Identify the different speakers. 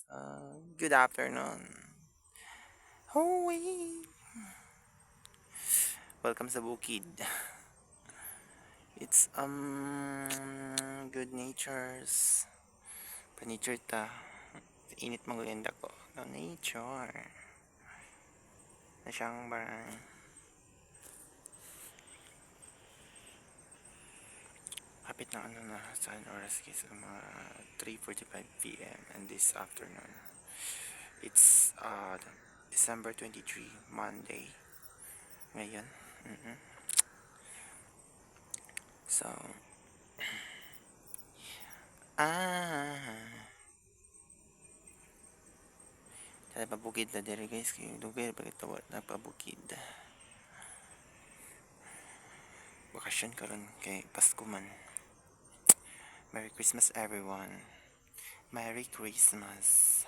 Speaker 1: Good afternoon. Hoy! Welcome sa Bukid. It's good natures. Pa-nature ta. Init maganda ko. No nature. Na siyang barang. Kapit na na sa oras kasi mga 3:45 p.m. and this afternoon. It's December 23, Monday. Ngayon. Mm-mm. So, ah, sa pabukid na diri guys, kaya dugay pagkatawat na pabukid. Bakasyon karon kay Pasko man. Merry Christmas everyone. Merry Christmas.